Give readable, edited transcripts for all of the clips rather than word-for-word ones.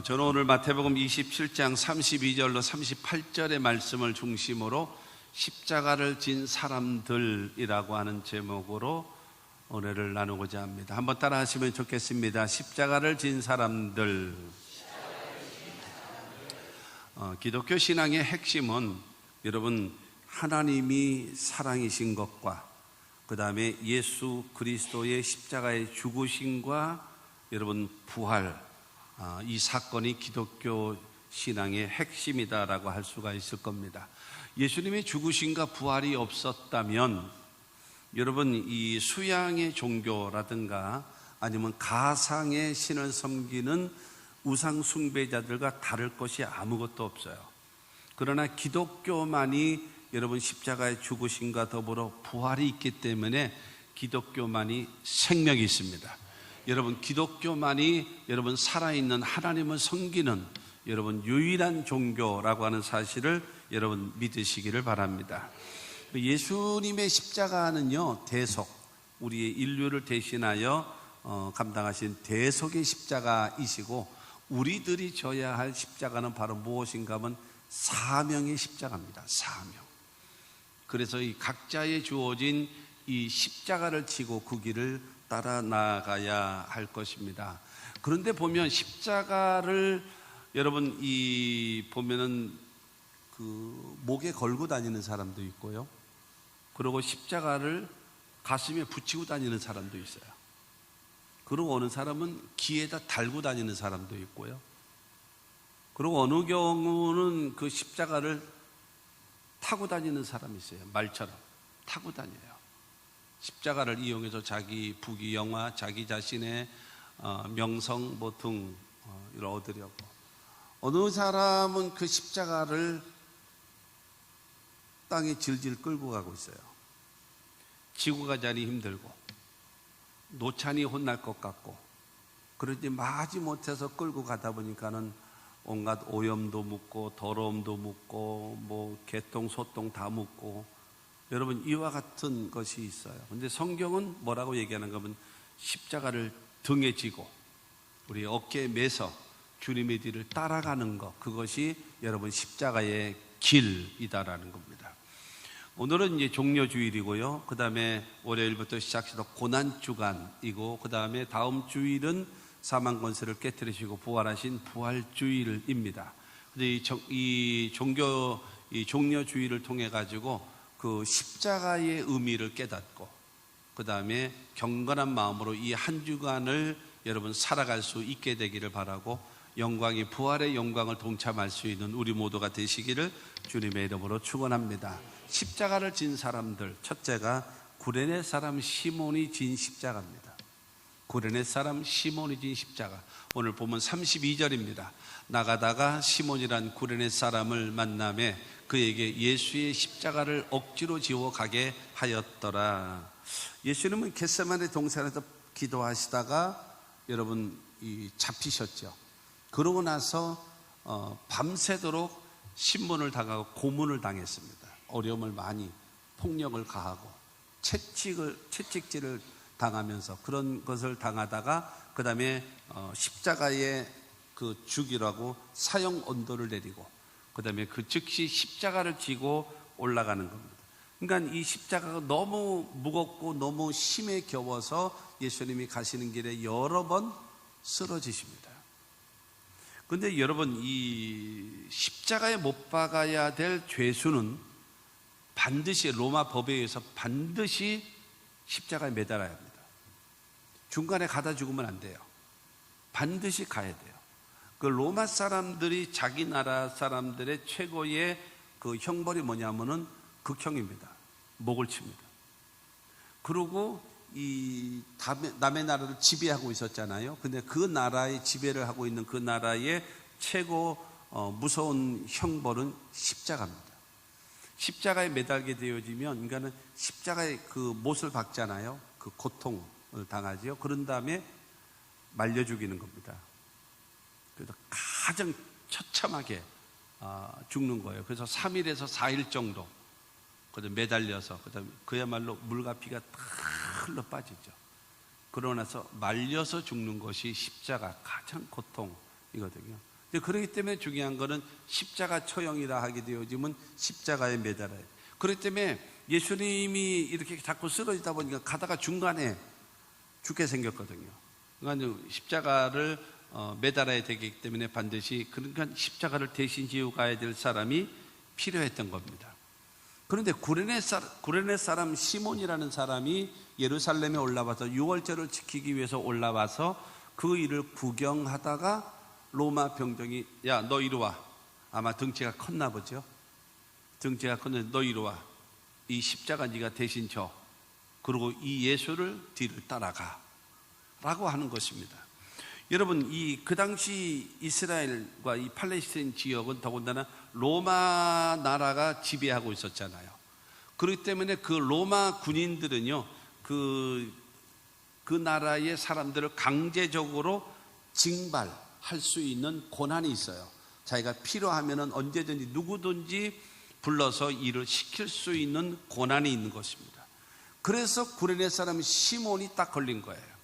저는 오늘 마태복음 27장 32절로 38절의 말씀을 중심으로 십자가를 진 사람들이라고 하는 제목으로 은혜를 나누고자 합니다. 한번 따라 하시면 좋겠습니다. 십자가를 진 사람들. 기독교 신앙의 핵심은 여러분 하나님이 사랑이신 것과 그 다음에 예수 그리스도의 십자가의 죽으심과 여러분 부활, 이 사건이 기독교 신앙의 핵심이다라고 할 수가 있을 겁니다. 예수님의 죽으심과 부활이 없었다면 여러분 이 수양의 종교라든가 아니면 가상의 신을 섬기는 우상 숭배자들과 다를 것이 아무것도 없어요. 그러나 기독교만이 여러분 십자가의 죽으심과 더불어 부활이 있기 때문에 기독교만이 생명이 있습니다. 여러분 기독교만이 여러분 살아있는 하나님을 섬기는 여러분 유일한 종교라고 하는 사실을 여러분 믿으시기를 바랍니다. 예수님의 십자가는요 대속, 우리의 인류를 대신하여 감당하신 대속의 십자가이시고, 우리들이 져야 할 십자가는 바로 무엇인가 하면 사명의 십자가입니다. 사명. 그래서 이 각자에 주어진 이 십자가를 지고 그 길을 따라 나가야 할 것입니다. 그런데 보면 십자가를 여러분 보면은 그 목에 걸고 다니는 사람도 있고요. 그리고 십자가를 가슴에 붙이고 다니는 사람도 있어요. 그리고 어느 사람은 귀에다 달고 다니는 사람도 있고요. 그리고 어느 경우는 그 십자가를 타고 다니는 사람이 있어요. 말처럼 타고 다녀요. 십자가를 이용해서 자기 부귀영화, 자기 자신의 명성 등 이를 얻으려고. 어느 사람은 그 십자가를 땅에 질질 끌고 가고 있어요. 지고 가자니 힘들고 노찬이 혼날 것 같고, 그러지 마지 못해서 끌고 가다 보니까는 온갖 오염도 묻고 더러움도 묻고 개똥 소똥 다 묻고, 여러분 이와 같은 것이 있어요. 그런데 성경은 뭐라고 얘기하는가 하면 십자가를 등에 지고 우리 어깨에 매서 주님의 뒤를 따라가는 것, 그것이 여러분 십자가의 길이다라는 겁니다. 오늘은 이제 종려주일이고요. 그 다음에 월요일부터 시작해서 고난주간이고, 그 다음에 다음 주일은 사망권세를 깨뜨리시고 부활하신 부활주일입니다. 근데 이 종려주일을 통해 가지고 그 십자가의 의미를 깨닫고, 그 다음에 경건한 마음으로 이 한 주간을 여러분 살아갈 수 있게 되기를 바라고, 영광이 부활의 영광을 동참할 수 있는 우리 모두가 되시기를 주님의 이름으로 축원합니다. 십자가를 진 사람들, 첫째가 구레네 사람 시몬이 진 십자가입니다. 구레네 사람 시몬이 진 십자가. 오늘 보면 32절입니다. 나가다가 시몬이란 구레네 사람을 만나매 그에게 예수의 십자가를 억지로 지워 가게 하였더라. 예수님은 겟세마네 동산에서 기도하시다가 여러분 잡히셨죠. 그러고 나서 밤새도록 신문을 당하고 고문을 당했습니다. 어려움을 많이, 폭력을 가하고 채찍질을 당하면서 그런 것을 당하다가 그 다음에 십자가에 그 죽이라고 사형 언도를 내리고, 그 다음에 그 즉시 십자가를 지고 올라가는 겁니다. 그러니까 이 십자가가 너무 무겁고 너무 심에 겨워서 예수님이 가시는 길에 여러 번 쓰러지십니다. 그런데 여러분 이 십자가에 못 박아야 될 죄수는 반드시 로마 법에 의해서 반드시 십자가에 매달아야 합니다. 중간에 가다 죽으면 안 돼요. 반드시 가야 돼요. 그 로마 사람들이 자기 나라 사람들의 최고의 그 형벌이 뭐냐면은 극형입니다. 목을 칩니다. 그리고 이 남의 나라를 지배하고 있었잖아요. 근데 그 나라의 지배를 하고 있는 그 나라의 최고 무서운 형벌은 십자가입니다. 십자가에 매달게 되어지면 인간은 십자가에 그 못을 박잖아요. 그 고통을 당하죠. 그런 다음에 말려 죽이는 겁니다. 그래서 가장 처참하게 죽는 거예요. 그래서 3일에서 4일 정도 매달려서, 그다음에 그야말로 물과 피가 다 흘러 빠지죠. 그러고 나서 말려서 죽는 것이 십자가 가장 고통이거든요. 그렇기 때문에 중요한 것은 십자가 처형이라 하게 되어지면 십자가에 매달아요. 그렇기 때문에 예수님이 이렇게 자꾸 쓰러지다 보니까 가다가 중간에 죽게 생겼거든요. 그러니까 십자가를 매달아야 되기 때문에 반드시 그러니까 십자가를 대신 지고 가야 될 사람이 필요했던 겁니다. 그런데 구레네 사람 시몬이라는 사람이 예루살렘에 올라와서 유월절을 지키기 위해서 올라와서 그 일을 구경하다가 로마 병정이 야, 너 이리 와. 아마 등치가 컸나 보죠. 등치가 컸는데 너 이리 와. 이 십자가 네가 대신 져. 그리고 이 예수를 뒤를 따라가. 라고 하는 것입니다. 여러분, 그 당시 이스라엘과 이 팔레스타인 지역은 더군다나 로마 나라가 지배하고 있었잖아요. 그렇기 때문에 그 로마 군인들은요, 그 나라의 사람들을 강제적으로 징발할 수 있는 권한이 있어요. 자기가 필요하면 언제든지 누구든지 불러서 일을 시킬 수 있는 권한이 있는 것입니다. 그래서 구레네 사람 시몬이 딱 걸린 거예요.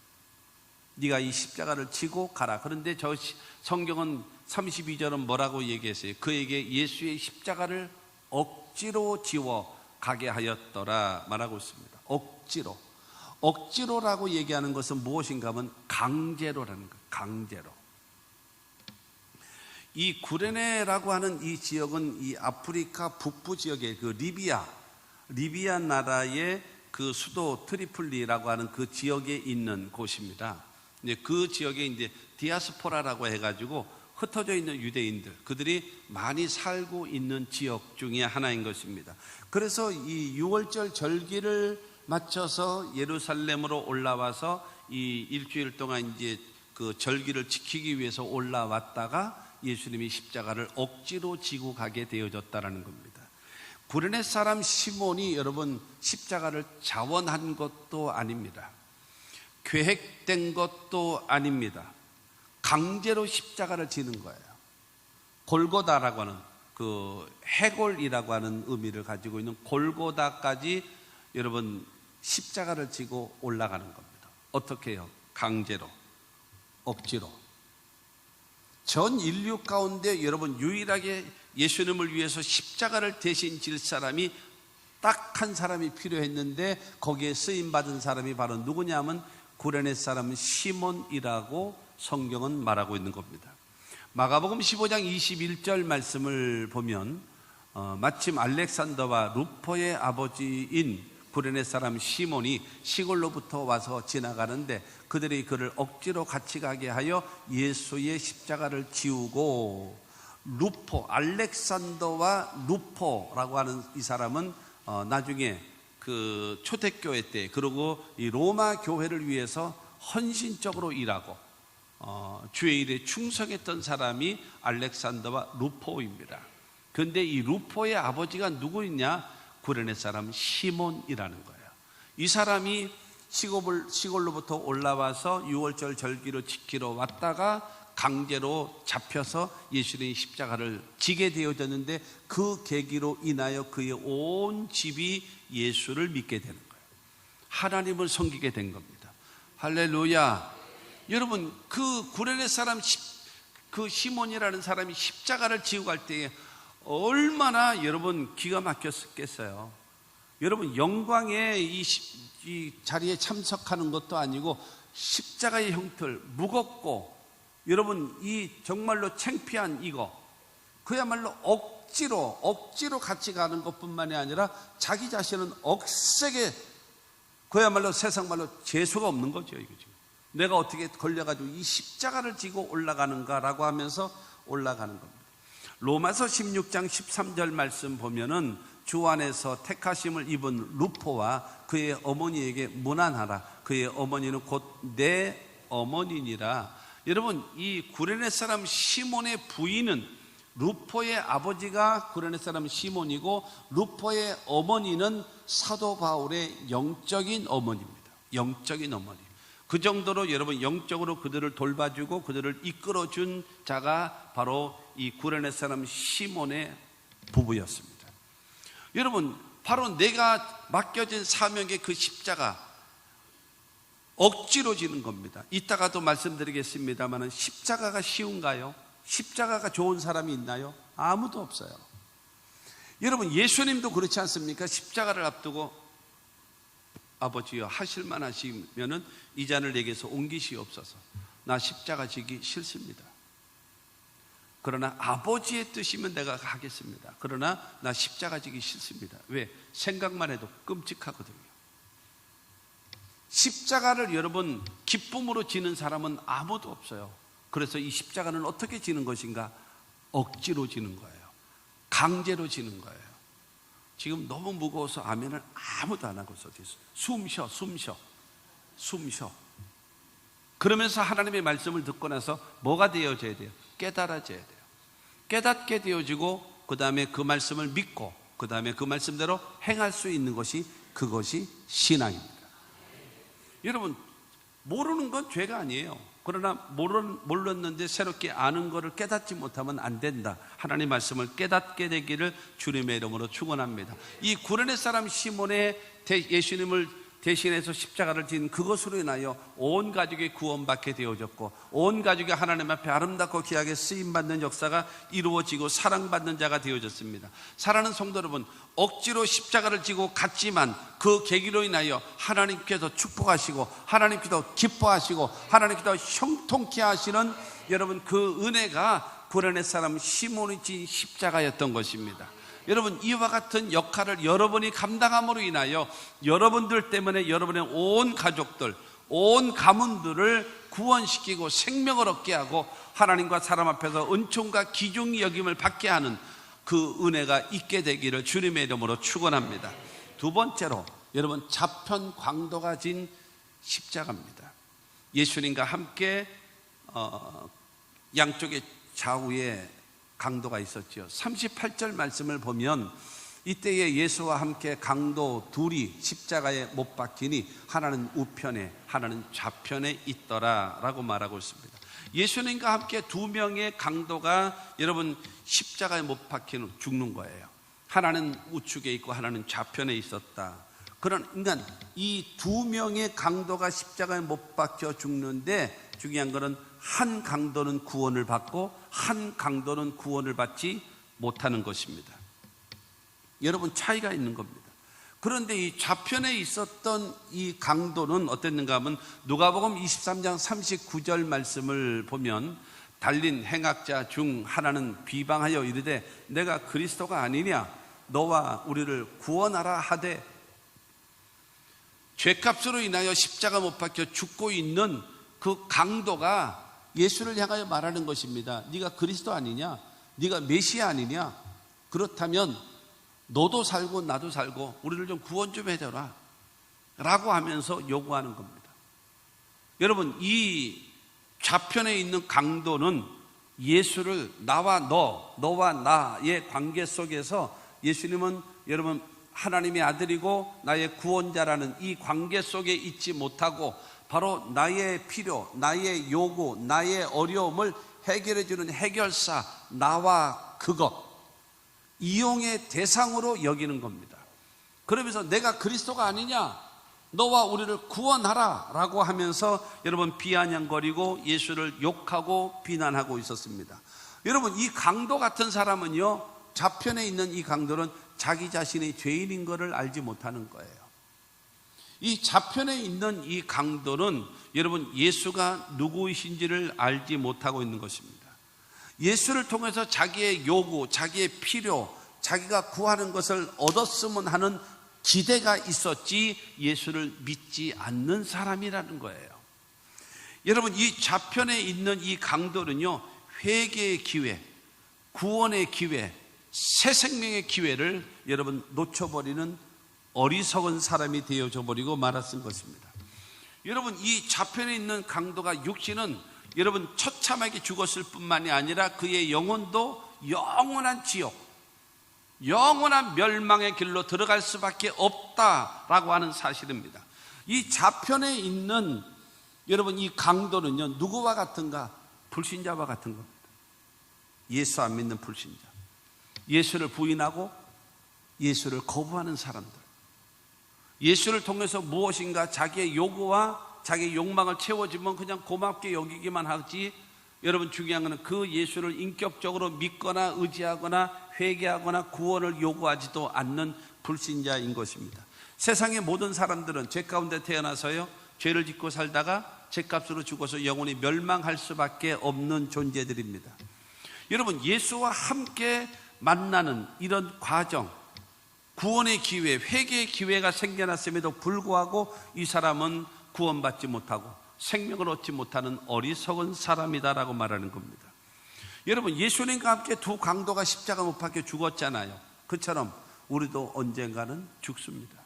네가 이 십자가를 지고 가라. 그런데 저 성경은 32절은 뭐라고 얘기했어요? 그에게 예수의 십자가를 억지로 지워 가게 하였더라 말하고 있습니다. 억지로. 억지로라고 얘기하는 것은 무엇인가 하면 강제로라는 거예요. 강제로. 이 구레네라고 하는 이 지역은 이 아프리카 북부 지역의 그 리비아 나라의 그 수도 트리폴리라고 하는 그 지역에 있는 곳입니다. 그 지역에 이제 디아스포라라고 해가지고 흩어져 있는 유대인들, 그들이 많이 살고 있는 지역 중에 하나인 것입니다. 그래서 이 유월절 절기를 맞춰서 예루살렘으로 올라와서 이 일주일 동안 이제 그 절기를 지키기 위해서 올라왔다가 예수님이 십자가를 억지로 지고 가게 되어졌다라는 겁니다. 구레네 사람 시몬이 여러분 십자가를 자원한 것도 아닙니다. 계획된 것도 아닙니다. 강제로 십자가를 지는 거예요. 골고다라고 하는 그 해골이라고 하는 의미를 가지고 있는 골고다까지 여러분 십자가를 지고 올라가는 겁니다. 어떻게 해요? 강제로, 억지로. 전 인류 가운데 여러분 유일하게 예수님을 위해서 십자가를 대신 질 사람이 딱 한 사람이 필요했는데 거기에 쓰임받은 사람이 바로 누구냐면 구레네 사람 시몬이라고 성경은 말하고 있는 겁니다. 마가복음 15장 21절 말씀을 보면 마침 알렉산더와 루포의 아버지인 구레네 사람 시몬이 시골로부터 와서 지나가는데 그들이 그를 억지로 같이 가게 하여 예수의 십자가를 지우고 루포, 알렉산더와 루포라고 하는 이 사람은 나중에 그 초대교회 때 그리고 이 로마 교회를 위해서 헌신적으로 일하고 주의 일에 충성했던 사람이 알렉산더와 루포입니다. 그런데 이 루포의 아버지가 누구냐? 구레네 사람 시몬이라는 거예요. 이 사람이 시골로부터 올라와서 유월절 절기를 지키러 왔다가 강제로 잡혀서 예수님의 십자가를 지게 되어졌는데 그 계기로 인하여 그의 온 집이 예수를 믿게 되는 거예요. 하나님을 섬기게 된 겁니다. 할렐루야. 여러분, 그 구레네 사람 그 시몬이라는 사람이 십자가를 지고 갈 때에 얼마나 여러분 기가 막혔겠어요. 여러분 영광의 이 자리에 참석하는 것도 아니고 십자가의 형틀 무겁고 여러분 이 정말로 창피한 이거 그야말로 억지로 같이 가는 것뿐만이 아니라 자기 자신은 억세게 그야말로 세상 말로 재수가 없는 거죠. 이거 지금 내가 어떻게 걸려가지고 이 십자가를 지고 올라가는가라고 하면서 올라가는 겁니다. 로마서 16장 13절 말씀 보면은 주 안에서 택하심을 입은 루포와 그의 어머니에게 문안하라. 그의 어머니는 곧 내 어머니니라. 여러분 이 구레네 사람 시몬의 부인은 루포의 아버지가 구레네 사람 시몬이고 루포의 어머니는 사도 바울의 영적인 어머니입니다. 영적인 어머니. 그 정도로 여러분 영적으로 그들을 돌봐주고 그들을 이끌어준 자가 바로 이 구레네 사람 시몬의 부부였습니다. 여러분 바로 내가 맡겨진 사명의 그 십자가 억지로 지는 겁니다. 이따가도 말씀드리겠습니다만 십자가가 쉬운가요? 십자가가 좋은 사람이 있나요? 아무도 없어요. 여러분, 예수님도 그렇지 않습니까? 십자가를 앞두고 아버지여 하실만 하시면은 이 잔을 내게서 옮기시옵소서. 나 십자가 지기 싫습니다. 그러나 아버지의 뜻이면 내가 하겠습니다. 그러나 나 십자가 지기 싫습니다. 왜? 생각만 해도 끔찍하거든요. 십자가를 여러분 기쁨으로 지는 사람은 아무도 없어요. 그래서 이 십자가는 어떻게 지는 것인가? 억지로 지는 거예요. 강제로 지는 거예요. 지금 너무 무거워서 아멘을 아무도 안 하고 있어요. 숨 쉬어. 그러면서 하나님의 말씀을 듣고 나서 뭐가 되어져야 돼요? 깨달아져야 돼요. 깨닫게 되어지고 그 다음에 그 말씀을 믿고 그 다음에 그 말씀대로 행할 수 있는 것이, 그것이 신앙입니다. 여러분, 모르는 건 죄가 아니에요. 그러나 몰랐는데 새롭게 아는 것을 깨닫지 못하면 안 된다. 하나님의 말씀을 깨닫게 되기를 주님의 이름으로 축원합니다. 이 구레네 사람 시몬의 예수님을 대신해서 십자가를 진 그것으로 인하여 온 가족이 구원받게 되어졌고 온 가족이 하나님 앞에 아름답고 귀하게 쓰임받는 역사가 이루어지고 사랑받는 자가 되어졌습니다. 사랑하는 성도 여러분, 억지로 십자가를 지고 갔지만 그 계기로 인하여 하나님께서 축복하시고 하나님께서 기뻐하시고 하나님께서 형통케 하시는 여러분 그 은혜가 구레네 사람 시몬이 진 십자가였던 것입니다. 여러분, 이와 같은 역할을 여러분이 감당함으로 인하여 여러분들 때문에 여러분의 온 가족들, 온 가문들을 구원시키고 생명을 얻게 하고 하나님과 사람 앞에서 은총과 귀중히 여김을 받게 하는 그 은혜가 있게 되기를 주님의 이름으로 축원합니다. 두 번째로 여러분, 좌편광도가 진 십자가입니다. 예수님과 함께 양쪽의 좌우에 강도가 있었죠. 38절 말씀을 보면 이때에 예수와 함께 강도 둘이 십자가에 못 박히니 하나는 우편에 하나는 좌편에 있더라 라고 말하고 있습니다. 예수님과 함께 두 명의 강도가 여러분 십자가에 못 박히는 죽는 거예요. 하나는 우측에 있고 하나는 좌편에 있었다. 그러니까 이 두 명의 강도가 십자가에 못 박혀 죽는데 중요한 것은 한 강도는 구원을 받고 한 강도는 구원을 받지 못하는 것입니다. 여러분, 차이가 있는 겁니다. 그런데 이 좌편에 있었던 이 강도는 어땠는가 하면 누가복음 23장 39절 말씀을 보면 달린 행악자 중 하나는 비방하여 이르되 내가 그리스도가 아니냐 너와 우리를 구원하라 하되, 죄값으로 인하여 십자가 못 박혀 죽고 있는 그 강도가 예수를 향하여 말하는 것입니다. 네가 그리스도 아니냐? 네가 메시아 아니냐? 그렇다면 너도 살고 나도 살고 우리를 좀 구원 좀 해줘라 라고 하면서 요구하는 겁니다. 여러분, 이 좌편에 있는 강도는 예수를 나와 너와 나의 관계 속에서 예수님은 여러분 하나님의 아들이고 나의 구원자라는 이 관계 속에 있지 못하고 바로 나의 필요, 나의 요구, 나의 어려움을 해결해 주는 해결사, 나와 그것, 이용의 대상으로 여기는 겁니다. 그러면서 내가 그리스도가 아니냐, 너와 우리를 구원하라 라고 하면서 여러분 비아냥거리고 예수를 욕하고 비난하고 있었습니다. 여러분, 이 강도 같은 사람은요, 좌편에 있는 이 강도는 자기 자신이 죄인인 것을 알지 못하는 거예요. 이 좌편에 있는 이 강도는 여러분 예수가 누구이신지를 알지 못하고 있는 것입니다. 예수를 통해서 자기의 요구, 자기의 필요, 자기가 구하는 것을 얻었으면 하는 기대가 있었지 예수를 믿지 않는 사람이라는 거예요. 여러분, 이 좌편에 있는 이 강도는요, 회개의 기회, 구원의 기회, 새 생명의 기회를 여러분 놓쳐버리는 어리석은 사람이 되어져 버리고 말았은 것입니다. 여러분, 이 좌편에 있는 강도가 육신은 여러분 처참하게 죽었을 뿐만이 아니라 그의 영혼도 영원한 지옥, 영원한 멸망의 길로 들어갈 수밖에 없다라고 하는 사실입니다. 이 좌편에 있는 여러분 이 강도는요, 누구와 같은가? 불신자와 같은 겁니다. 예수 안 믿는 불신자, 예수를 부인하고 예수를 거부하는 사람들, 예수를 통해서 무엇인가 자기의 요구와 자기의 욕망을 채워주면 그냥 고맙게 여기기만 하지 여러분 중요한 것은 그 예수를 인격적으로 믿거나 의지하거나 회개하거나 구원을 요구하지도 않는 불신자인 것입니다. 세상의 모든 사람들은 죄 가운데 태어나서요, 죄를 짓고 살다가 죄값으로 죽어서 영원히 멸망할 수밖에 없는 존재들입니다. 여러분, 예수와 함께 만나는 이런 과정, 구원의 기회, 회개의 기회가 생겨났음에도 불구하고 이 사람은 구원받지 못하고 생명을 얻지 못하는 어리석은 사람이다라고 말하는 겁니다. 여러분, 예수님과 함께 두 강도가 십자가 못 박혀 죽었잖아요. 그처럼 우리도 언젠가는 죽습니다.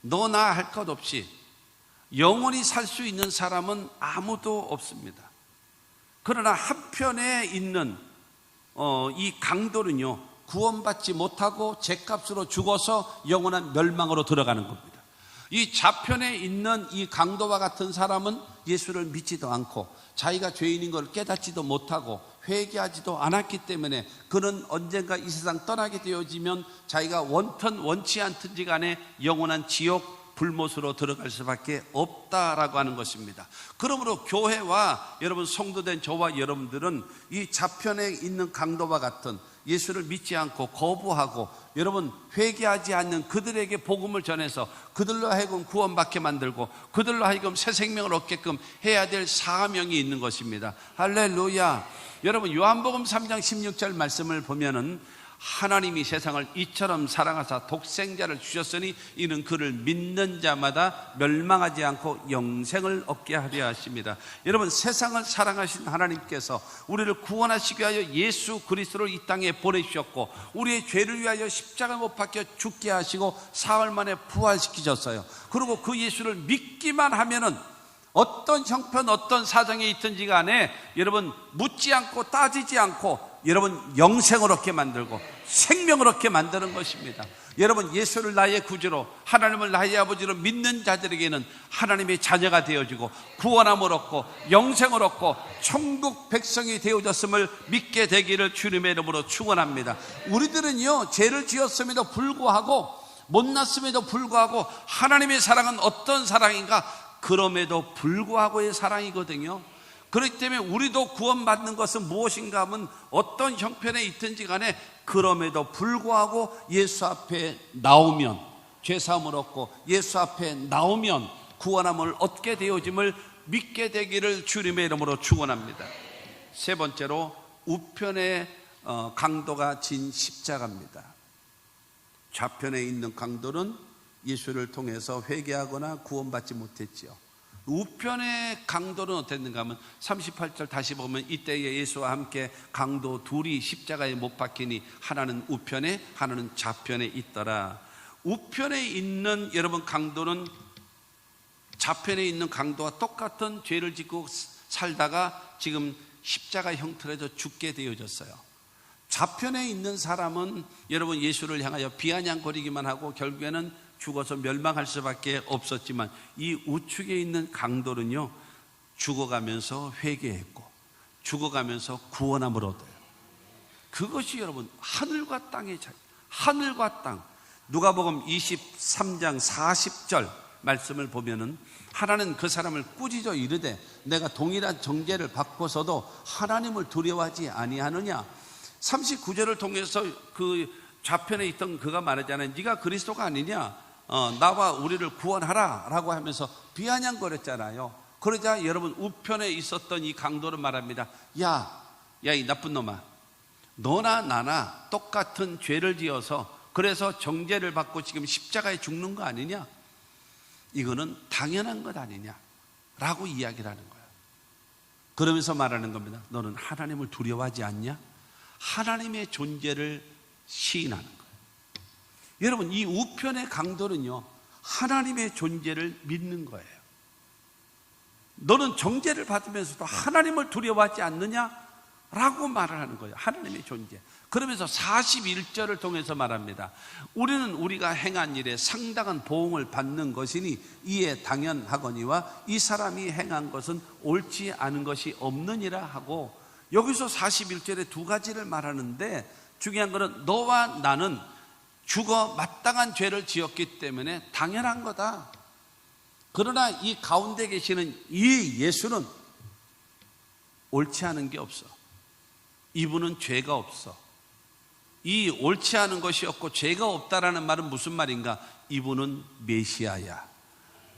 너나 할 것 없이 영원히 살 수 있는 사람은 아무도 없습니다. 그러나 한편에 있는 이 강도는요, 구원받지 못하고 죄값으로 죽어서 영원한 멸망으로 들어가는 겁니다. 이 좌편에 있는 이 강도와 같은 사람은 예수를 믿지도 않고 자기가 죄인인 걸 깨닫지도 못하고 회개하지도 않았기 때문에 그는 언젠가 이 세상 떠나게 되어지면 자기가 원턴 원치 않든지 간에 영원한 지옥 불못으로 들어갈 수밖에 없다라고 하는 것입니다. 그러므로 교회와 여러분 성도된 저와 여러분들은 이 좌편에 있는 강도와 같은 예수를 믿지 않고 거부하고 여러분 회개하지 않는 그들에게 복음을 전해서 그들로 하여금 구원받게 만들고 그들로 하여금 새 생명을 얻게끔 해야 될 사명이 있는 것입니다. 할렐루야. 여러분 요한복음 3장 16절 말씀을 보면은 하나님이 세상을 이처럼 사랑하사 독생자를 주셨으니 이는 그를 믿는 자마다 멸망하지 않고 영생을 얻게 하려 하십니다. 여러분 세상을 사랑하신 하나님께서 우리를 구원하시기 위하여 예수 그리스도를 이 땅에 보내주셨고 우리의 죄를 위하여 십자가 못 박혀 죽게 하시고 사흘 만에 부활시키셨어요. 그리고 그 예수를 믿기만 하면은 어떤 형편 어떤 사정에 있든지 간에 여러분 묻지 않고 따지지 않고 여러분 영생을 얻게 만들고 생명을 얻게 만드는 것입니다. 여러분 예수를 나의 구주로 하나님을 나의 아버지로 믿는 자들에게는 하나님의 자녀가 되어지고 구원함을 얻고 영생을 얻고 천국 백성이 되어졌음을 믿게 되기를 주님의 이름으로 축원합니다. 우리들은요 죄를 지었음에도 불구하고 못났음에도 불구하고 하나님의 사랑은 어떤 사랑인가? 그럼에도 불구하고의 사랑이거든요. 그렇기 때문에 우리도 구원받는 것은 무엇인가 하면 어떤 형편에 있든지 간에 그럼에도 불구하고 예수 앞에 나오면 죄사함을 얻고 예수 앞에 나오면 구원함을 얻게 되어짐을 믿게 되기를 주님의 이름으로 축원합니다. 세 번째로 우편의 강도가 진 십자가입니다. 좌편에 있는 강도는 예수를 통해서 회개하거나 구원받지 못했지요. 우편의 강도는 어땠는가 하면 38절 다시 보면 이때에 예수와 함께 강도 둘이 십자가에 못 박히니 하나는 우편에 하나는 좌편에 있더라. 우편에 있는 여러분 강도는 좌편에 있는 강도와 똑같은 죄를 짓고 살다가 지금 십자가 형틀에서 죽게 되어졌어요. 좌편에 있는 사람은 여러분 예수를 향하여 비아냥거리기만 하고 결국에는 죽어서 멸망할 수밖에 없었지만 이 우측에 있는 강도는요 죽어가면서 회개했고 죽어가면서 구원함을 얻어요. 그것이 여러분 하늘과 땅의 차이. 하늘과 땅. 누가복음 23장 40절 말씀을 보면은 하나는 그 사람을 꾸짖어 이르되 내가 동일한 정죄를 받고서도 하나님을 두려워하지 아니하느냐. 39절을 통해서 그 좌편에 있던 그가 말하잖아요. 네가 그리스도가 아니냐, 나와 우리를 구원하라 라고 하면서 비아냥거렸잖아요. 그러자 여러분 우편에 있었던 이 강도는 말합니다. 야 이 나쁜 놈아, 너나 나나 똑같은 죄를 지어서 그래서 정죄를 받고 지금 십자가에 죽는 거 아니냐, 이거는 당연한 것 아니냐 라고 이야기를 하는 거예요. 그러면서 말하는 겁니다. 너는 하나님을 두려워하지 않냐? 하나님의 존재를 시인하는 거예요. 여러분 이 우편의 강도는요 하나님의 존재를 믿는 거예요. 너는 정죄를 받으면서도 하나님을 두려워하지 않느냐? 라고 말을 하는 거예요. 하나님의 존재. 그러면서 41절을 통해서 말합니다. 우리는 우리가 행한 일에 상당한 보응을 받는 것이니 이에 당연하거니와 이 사람이 행한 것은 옳지 않은 것이 없느니라 하고, 여기서 41절에 두 가지를 말하는데 중요한 것은 너와 나는 죽어 마땅한 죄를 지었기 때문에 당연한 거다. 그러나 이 가운데 계시는 이 예수는 옳지 않은 게 없어. 이분은 죄가 없어. 이 옳지 않은 것이 없고 죄가 없다라는 말은 무슨 말인가? 이분은 메시아야.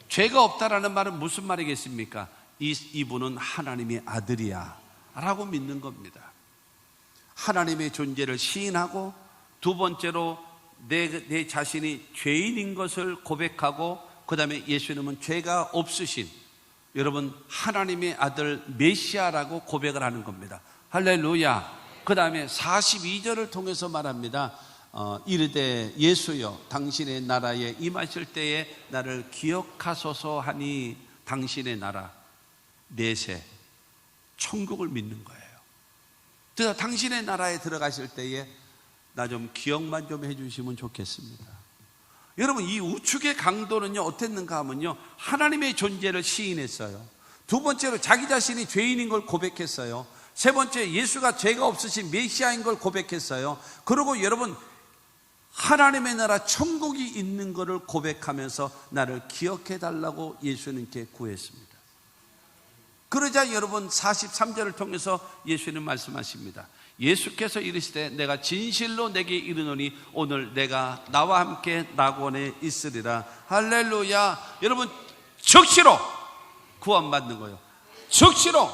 죄가 없다라는 말은 무슨 말이겠습니까? 이분은 하나님의 아들이야 라고 믿는 겁니다. 하나님의 존재를 시인하고, 두 번째로 내 자신이 죄인인 것을 고백하고, 그 다음에 예수님은 죄가 없으신, 여러분, 하나님의 아들 메시아라고 고백을 하는 겁니다. 할렐루야. 그 다음에 42절을 통해서 말합니다. 이르되 예수여 당신의 나라에 임하실 때에 나를 기억하소서 하니, 당신의 나라, 내세, 천국을 믿는 거예요. 그래서 당신의 나라에 들어가실 때에 나 좀 기억만 좀 해주시면 좋겠습니다. 여러분, 이 우측의 강도는요 어땠는가 하면요, 하나님의 존재를 시인했어요. 두 번째로 자기 자신이 죄인인 걸 고백했어요. 세 번째, 예수가 죄가 없으신 메시아인 걸 고백했어요. 그리고 여러분, 하나님의 나라 천국이 있는 것을 고백하면서 나를 기억해 달라고 예수님께 구했습니다. 그러자 여러분 43절을 통해서 예수님 말씀하십니다. 예수께서 이르시되 내가 진실로 내게 이르노니 오늘 내가 나와 함께 낙원에 있으리라. 할렐루야. 여러분, 즉시로 구원받는 거예요. 즉시로.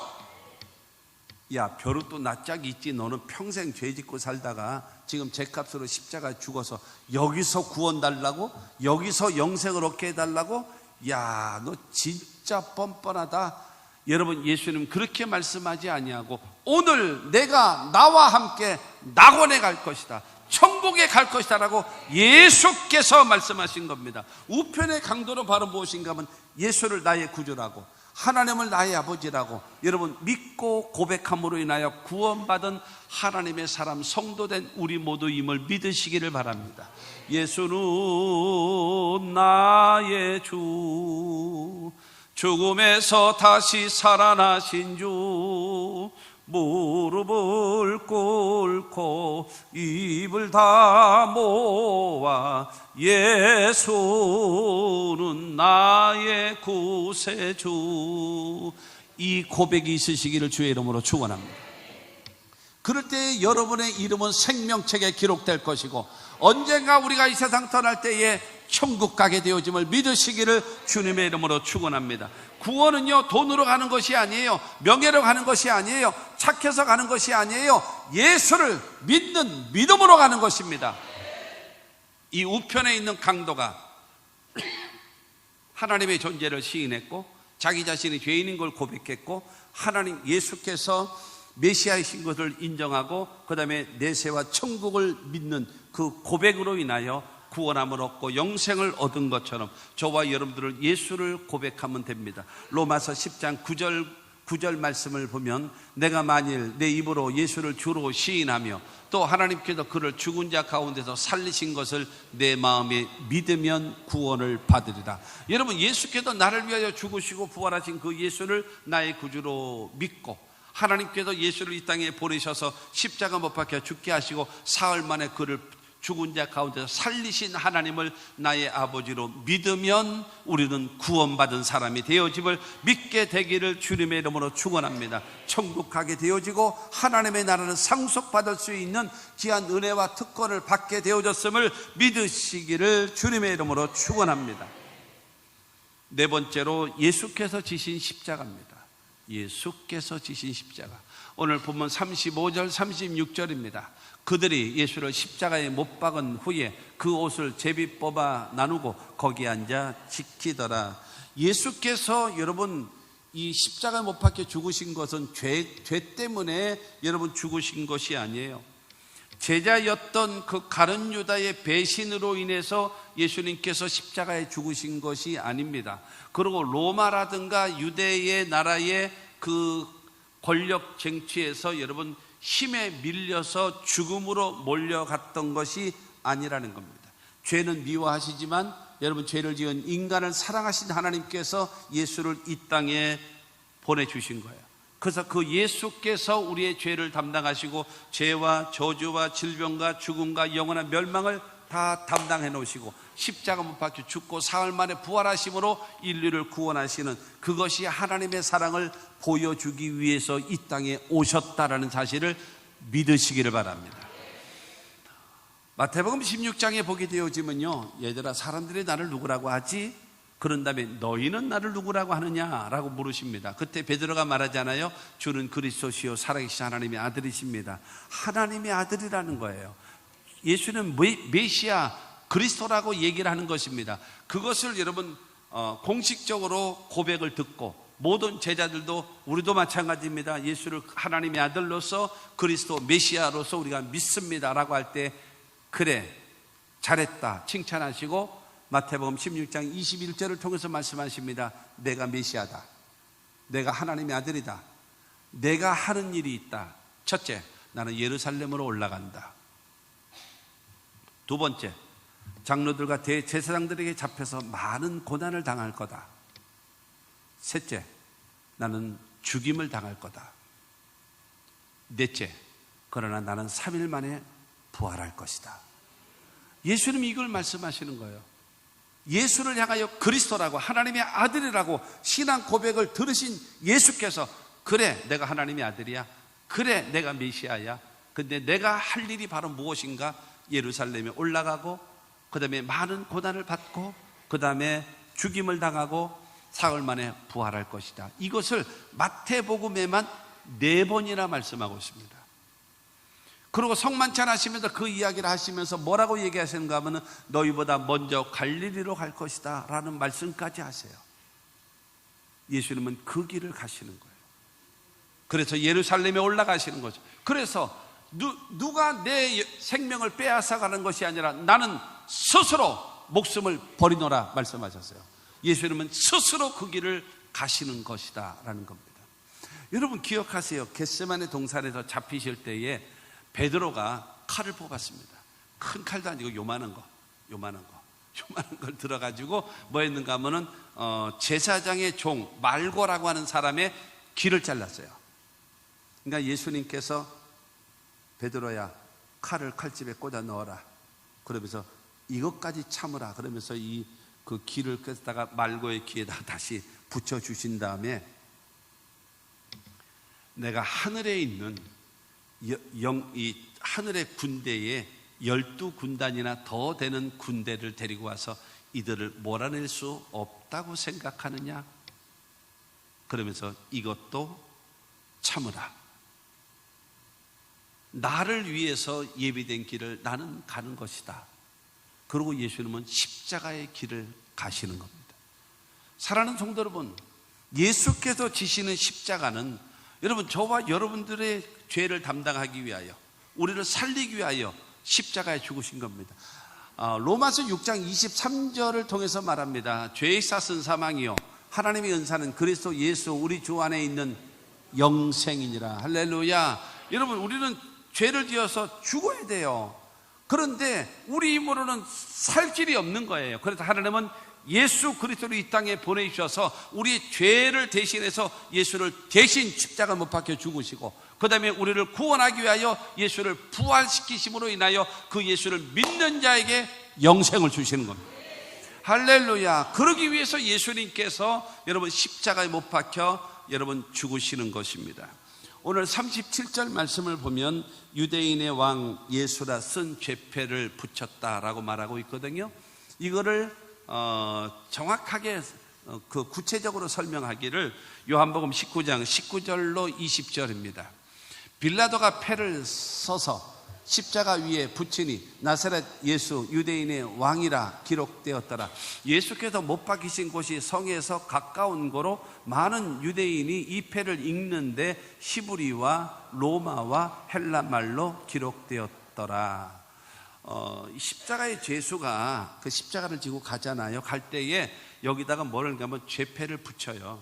야, 벼룩도 낯짝이 있지. 너는 평생 죄 짓고 살다가 지금 죄값으로 십자가에 죽어서 여기서 구원 달라고? 여기서 영생을 얻게 해달라고? 야, 너 진짜 뻔뻔하다. 여러분, 예수님 그렇게 말씀하지 아니하고 오늘 내가 나와 함께 낙원에 갈 것이다, 천국에 갈 것이다 라고 예수께서 말씀하신 겁니다. 우편의 강도는 바로 무엇인가 하면 예수를 나의 구주라고, 하나님을 나의 아버지라고 여러분 믿고 고백함으로 인하여 구원받은 하나님의 사람, 성도된 우리 모두임을 믿으시기를 바랍니다. 예수는 나의 주, 죽음에서 다시 살아나신 주, 무릎을 꿇고 입을 다 모아 예수는 나의 구세주, 이 고백이 있으시기를 주의 이름으로 축원합니다. 그럴 때 여러분의 이름은 생명책에 기록될 것이고, 언젠가 우리가 이 세상 떠날 때에 천국 가게 되어짐을 믿으시기를 주님의 이름으로 축원합니다. 구원은요 돈으로 가는 것이 아니에요. 명예로 가는 것이 아니에요. 착해서 가는 것이 아니에요. 예수를 믿는 믿음으로 가는 것입니다. 이 우편에 있는 강도가 하나님의 존재를 시인했고, 자기 자신이 죄인인 걸 고백했고, 하나님 예수께서 메시아이신 것을 인정하고, 그 다음에 내세와 천국을 믿는 그 고백으로 인하여 구원함을 얻고 영생을 얻은 것처럼 저와 여러분들은 예수를 고백하면 됩니다. 로마서 10장 9절 말씀을 보면, 내가 만일 내 입으로 예수를 주로 시인하며 또 하나님께서 그를 죽은 자 가운데서 살리신 것을 내 마음에 믿으면 구원을 받으리라. 여러분, 예수께서 나를 위하여 죽으시고 부활하신 그 예수를 나의 구주로 믿고, 하나님께서 예수를 이 땅에 보내셔서 십자가 못 박혀 죽게 하시고 사흘 만에 그를 죽은 자 가운데서 살리신 하나님을 나의 아버지로 믿으면 우리는 구원받은 사람이 되어짐을 믿게 되기를 주님의 이름으로 축원합니다. 천국 가게 되어지고 하나님의 나라는 상속받을 수 있는 귀한 은혜와 특권을 받게 되어졌음을 믿으시기를 주님의 이름으로 축원합니다. 네 번째로 예수께서 지신 십자가입니다. 예수께서 지신 십자가. 오늘 본문 35절 36절입니다. 그들이 예수를 십자가에 못 박은 후에 그 옷을 제비 뽑아 나누고 거기에 앉아 지키더라. 예수께서 여러분 이 십자가에 못 박혀 죽으신 것은 죄 때문에 여러분 죽으신 것이 아니에요. 제자였던 그 가룟 유다의 배신으로 인해서 예수님께서 십자가에 죽으신 것이 아닙니다. 그리고 로마라든가 유대의 나라의 그 권력 쟁취에서 여러분 힘에 밀려서 죽음으로 몰려갔던 것이 아니라는 겁니다. 죄는 미워하시지만 여러분 죄를 지은 인간을 사랑하신 하나님께서 예수를 이 땅에 보내주신 거예요. 그래서 그 예수께서 우리의 죄를 담당하시고 죄와 저주와 질병과 죽음과 영원한 멸망을 다 담당해 놓으시고 십자가 못 박혀 죽고 사흘 만에 부활하심으로 인류를 구원하시는, 그것이 하나님의 사랑을 보여주기 위해서 이 땅에 오셨다라는 사실을 믿으시기를 바랍니다. 마태복음 16장에 보게 되어지면요, 얘들아 사람들이 나를 누구라고 하지? 그런 다음에 너희는 나를 누구라고 하느냐라고 물으십니다. 그때 베드로가 말하잖아요. 주는 그리스도시요 살아계신 하나님의 아들이십니다. 하나님의 아들이라는 거예요. 예수는 메시아 그리스도라고 얘기를 하는 것입니다. 그것을 여러분 공식적으로 고백을 듣고 모든 제자들도, 우리도 마찬가지입니다. 예수를 하나님의 아들로서 그리스도 메시아로서 우리가 믿습니다 라고 할 때, 그래 잘했다 칭찬하시고 마태복음 16장 21절을 통해서 말씀하십니다. 내가 메시아다, 내가 하나님의 아들이다, 내가 하는 일이 있다. 첫째, 나는 예루살렘으로 올라간다. 두 번째, 장로들과 대제사장들에게 잡혀서 많은 고난을 당할 거다. 셋째, 나는 죽임을 당할 거다. 넷째, 그러나 나는 3일 만에 부활할 것이다. 예수님이 이걸 말씀하시는 거예요. 예수를 향하여 그리스도라고, 하나님의 아들이라고 신앙 고백을 들으신 예수께서, 그래 내가 하나님의 아들이야, 그래 내가 메시아야, 근데 내가 할 일이 바로 무엇인가? 예루살렘에 올라가고 그 다음에 많은 고난을 받고 그 다음에 죽임을 당하고 사흘 만에 부활할 것이다. 이것을 마태복음에만 4번이나 말씀하고 있습니다. 그리고 성만찬 하시면서 그 이야기를 하시면서 뭐라고 얘기하시는가 하면, 너희보다 먼저 갈릴리로 갈 것이다 라는 말씀까지 하세요. 예수님은 그 길을 가시는 거예요. 그래서 예루살렘에 올라가시는 거죠. 그래서 누가 내 생명을 빼앗아 가는 것이 아니라 나는 스스로 목숨을 버리노라 말씀하셨어요. 예수님은 스스로 그 길을 가시는 것이다 라는 겁니다. 여러분 기억하세요. 겟세마네 동산에서 잡히실 때에 베드로가 칼을 뽑았습니다. 큰 칼도 아니고 요만한 걸 들어가지고 뭐 했는가 하면은 제사장의 종 말고라고 하는 사람의 귀를 잘랐어요. 그러니까 예수님께서 베드로야 칼을 칼집에 꽂아 넣어라 그러면서 이것까지 참으라 그러면서 그 귀를 끄다가 말고의 귀에다 다시 붙여 주신 다음에, 내가 하늘에 있는 이 하늘의 군대에 12군단이나 더 되는 군대를 데리고 와서 이들을 몰아낼 수 없다고 생각하느냐? 그러면서 이것도 참으라. 나를 위해서 예비된 길을 나는 가는 것이다. 그리고 예수님은 십자가의 길을 가시는 겁니다. 사랑하는 성도 여러분, 예수께서 지시는 십자가는 여러분 저와 여러분들의 죄를 담당하기 위하여, 우리를 살리기 위하여 십자가에 죽으신 겁니다. 로마서 6장 23절을 통해서 말합니다. 죄의 삭은 사망이요 하나님의 은사는 그리스도 예수 우리 주 안에 있는 영생이니라. 할렐루야. 여러분 우리는 죄를 지어서 죽어야 돼요. 그런데 우리 힘으로는 살 길이 없는 거예요. 그래서 하나님은 예수 그리스도를 이 땅에 보내주셔서 우리의 죄를 대신해서 예수를 대신 십자가 못 박혀 죽으시고, 그 다음에 우리를 구원하기 위하여 예수를 부활시키심으로 인하여 그 예수를 믿는 자에게 영생을 주시는 겁니다. 할렐루야. 그러기 위해서 예수님께서 여러분 십자가에 못 박혀 여러분 죽으시는 것입니다. 오늘 37절 말씀을 보면 유대인의 왕 예수라 쓴 죄패를 붙였다라고 말하고 있거든요. 이거를 정확하게 그 구체적으로 설명하기를 요한복음 19장 19절로 20절입니다. 빌라도가 패를 써서 십자가 위에 붙이니 나사렛 예수 유대인의 왕이라 기록되었더라. 예수께서 못 박히신 곳이 성에서 가까운 거로 많은 유대인이 이 패를 읽는데 히브리와 로마와 헬라말로 기록되었더라. 십자가의 죄수가 그 십자가를 지고 가잖아요. 갈 때에 여기다가 뭐를 하면 죄패를 붙여요.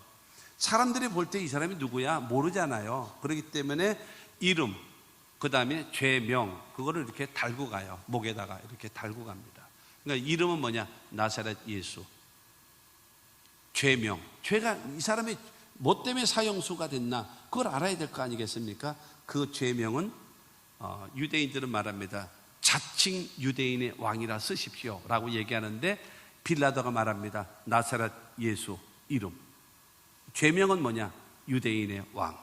사람들이 볼 때 이 사람이 누구야 모르잖아요. 그렇기 때문에 이름, 그 다음에 죄명, 그거를 이렇게 달고 가요. 목에다가 이렇게 달고 갑니다. 그러니까 이름은 뭐냐? 나사렛 예수. 죄명, 죄가 이 사람이 뭐 때문에 사형수가 됐나 그걸 알아야 될 거 아니겠습니까? 그 죄명은 유대인들은 말합니다. 자칭 유대인의 왕이라 쓰십시오 라고 얘기하는데, 빌라도가 말합니다. 나사렛 예수 이름, 죄명은 뭐냐? 유대인의 왕.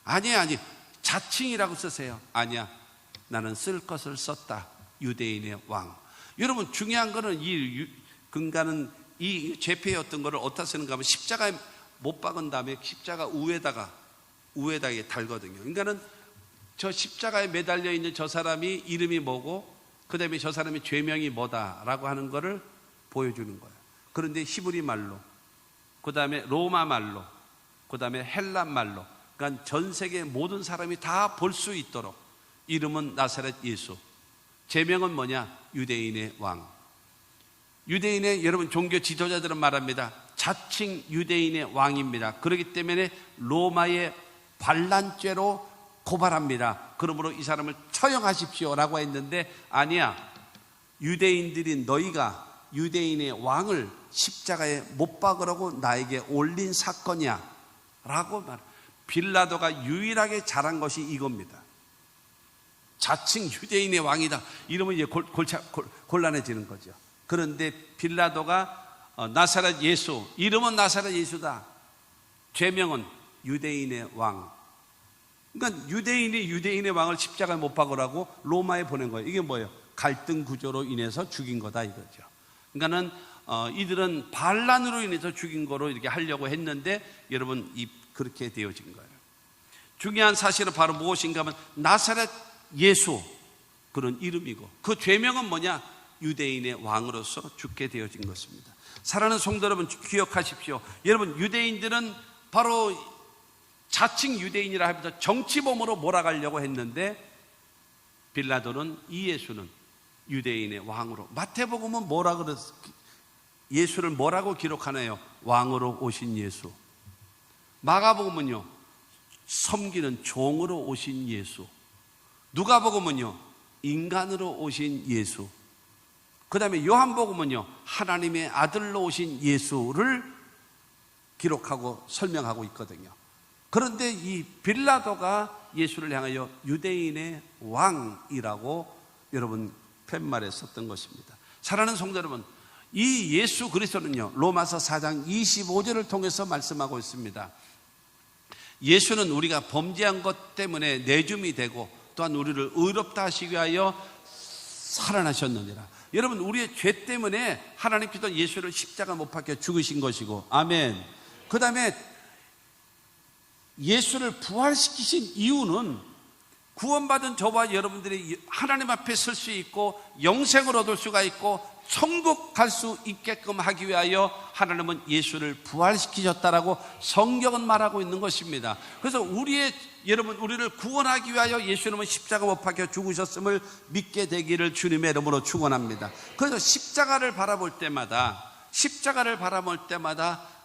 아니 자칭이라고 쓰세요. 아니야, 나는 쓸 것을 썼다. 유대인의 왕. 여러분, 중요한 거는 근간은 이 죄패의 어떤 거를 어디다 쓰는가 하면 십자가에 못 박은 다음에 십자가 우에다가 달거든요. 그러니까는 저 십자가에 매달려 있는 저 사람이 이름이 뭐고, 그 다음에 저 사람의 죄명이 뭐다라고 하는 거를 보여주는 거예요. 그런데 히브리 말로, 그 다음에 로마 말로, 그 다음에 헬라 말로, 그러니까 전 세계 모든 사람이 다 볼 수 있도록, 이름은 나사렛 예수, 제명은 뭐냐? 유대인의 왕. 유대인의 여러분 종교 지도자들은 말합니다. 자칭 유대인의 왕입니다. 그렇기 때문에 로마의 반란죄로 고발합니다. 그러므로 이 사람을 처형하십시오 라고 했는데, 아니야, 유대인들이 너희가 유대인의 왕을 십자가에 못 박으라고 나에게 올린 사건이야 라고 빌라도가 유일하게 잘한 것이 이겁니다. 자칭 유대인의 왕이다 이러면 이제 곤란해지는 거죠. 그런데 빌라도가 나사렛 예수, 이름은 나사렛 예수다, 죄명은 유대인의 왕. 그러니까 유대인이 유대인의 왕을 십자가에 못 박으라고 로마에 보낸 거예요. 이게 뭐예요? 갈등 구조로 인해서 죽인 거다 이거죠. 그러니까는 이들은 반란으로 인해서 죽인 거로 이렇게 하려고 했는데, 여러분 그렇게 되어진 거예요. 중요한 사실은 바로 무엇인가 하면 나사렛 예수, 그런 이름이고, 그 죄명은 뭐냐? 유대인의 왕으로서 죽게 되어진 것입니다. 사랑하는 성도 여러분, 기억하십시오. 여러분, 유대인들은 바로 자칭 유대인이라 하면서 정치범으로 몰아가려고 했는데, 빌라도는 이 예수는 유대인의 왕으로, 마태복음은 뭐라 그랬어? 예수를 뭐라고 기록하나요? 왕으로 오신 예수. 마가복음은요, 섬기는 종으로 오신 예수. 누가복음은요, 인간으로 오신 예수. 그 다음에 요한복음은요, 하나님의 아들로 오신 예수를 기록하고 설명하고 있거든요. 그런데 이 빌라도가 예수를 향하여 유대인의 왕이라고 여러분 팻말에 썼던 것입니다. 사랑하는 성도 여러분, 이 예수 그리스도는요, 로마서 4장 25절을 통해서 말씀하고 있습니다. 예수는 우리가 범죄한 것 때문에 내줌이 되고, 또한 우리를 의롭다 하시기 위하여 살아나셨느니라. 여러분, 우리의 죄 때문에 하나님께서 예수를 십자가 못 박혀 죽으신 것이고, 아멘. 그 다음에 예수를 부활시키신 이유는 구원받은 저와 여러분들이 하나님 앞에 설 수 있고 영생을 얻을 수가 있고 천국 갈 수 있게끔 하기 위하여 하나님은 예수를 부활시키셨다라고 성경은 말하고 있는 것입니다. 그래서 여러분, 우리를 구원하기 위하여 예수님은 십자가 못 박혀 죽으셨음을 믿게 되기를 주님의 이름으로 축원합니다. 그래서 십자가를 바라볼 때마다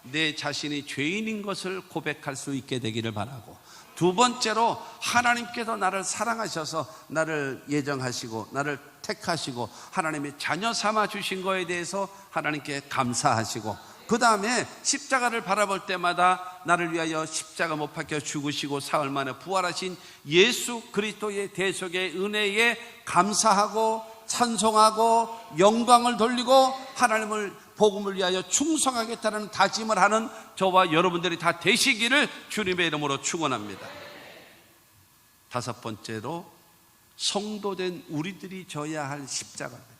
내 자신이 죄인인 것을 고백할 수 있게 되기를 바라고, 두 번째로 하나님께서 나를 사랑하셔서 나를 예정하시고 나를 택하시고 하나님의 자녀 삼아 주신 거에 대해서 하나님께 감사하시고, 그 다음에 십자가를 바라볼 때마다 나를 위하여 십자가 못 박혀 죽으시고 사흘 만에 부활하신 예수 그리스도의 대속의 은혜에 감사하고 찬송하고 영광을 돌리고 하나님을 복음을 위하여 충성하겠다는 다짐을 하는 저와 여러분들이 다 되시기를 주님의 이름으로 축원합니다. 다섯 번째로, 성도된 우리들이 져야 할 십자가입니다.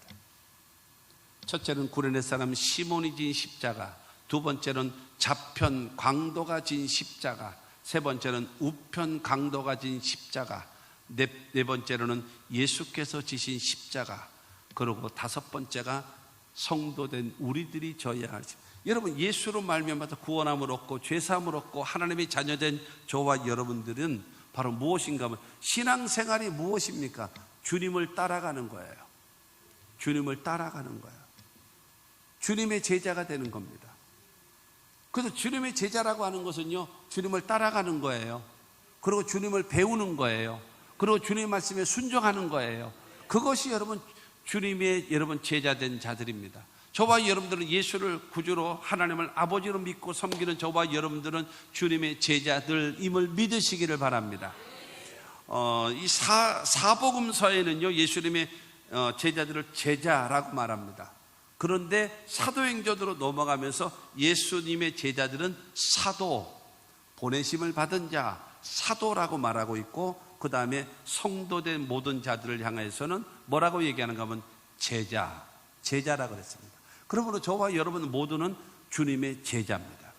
첫째는 구레네 사람 시몬이 진 십자가, 두 번째는 좌편 강도가 진 십자가, 세 번째는 우편 강도가 진 십자가, 네 번째로는 예수께서 지신 십자가, 그리고 다섯 번째가 성도된 우리들이 져야 할 십자가. 여러분, 예수로 말미암아서 구원함을 얻고 죄사함을 얻고 하나님의 자녀된 저와 여러분들은 바로 무엇인가 하면, 신앙생활이 무엇입니까? 주님을 따라가는 거예요. 주님을 따라가는 거예요. 주님의 제자가 되는 겁니다. 그래서 주님의 제자라고 하는 것은요, 주님을 따라가는 거예요. 그리고 주님을 배우는 거예요. 그리고 주님의 말씀에 순종하는 거예요. 그것이 여러분 주님의 여러분 제자된 자들입니다. 저와 여러분들은 예수를 구주로 하나님을 아버지로 믿고 섬기는 저와 여러분들은 주님의 제자들임을 믿으시기를 바랍니다. 이 사복음서에는요, 예수님의 제자들을 제자라고 말합니다. 그런데 사도행전으로 넘어가면서 예수님의 제자들은 사도, 보내심을 받은 자, 사도라고 말하고 있고, 그 다음에 성도된 모든 자들을 향해서는 뭐라고 얘기하는가 하면 제자라고 그랬습니다. 그러므로 저와 여러분 모두는 주님의 제자입니다.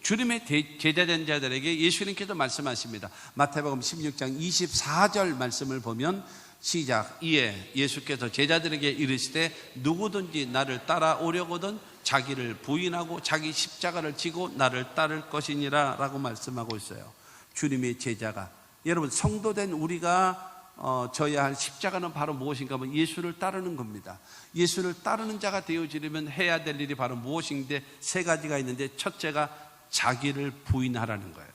주님의 제자된 자들에게 예수님께서 말씀하십니다. 마태복음 16장 24절 말씀을 보면 시작. 이에 예수께서 제자들에게 이르시되 누구든지 나를 따라오려거든 자기를 부인하고 자기 십자가를 지고 나를 따를 것이니라 라고 말씀하고 있어요. 주님의 제자가, 여러분 성도된 우리가 져야 할 십자가는 바로 무엇인가 하면 예수를 따르는 겁니다. 예수를 따르는 자가 되어지려면 해야 될 일이 바로 무엇인데 세 가지가 있는데, 첫째가 자기를 부인하라는 거예요.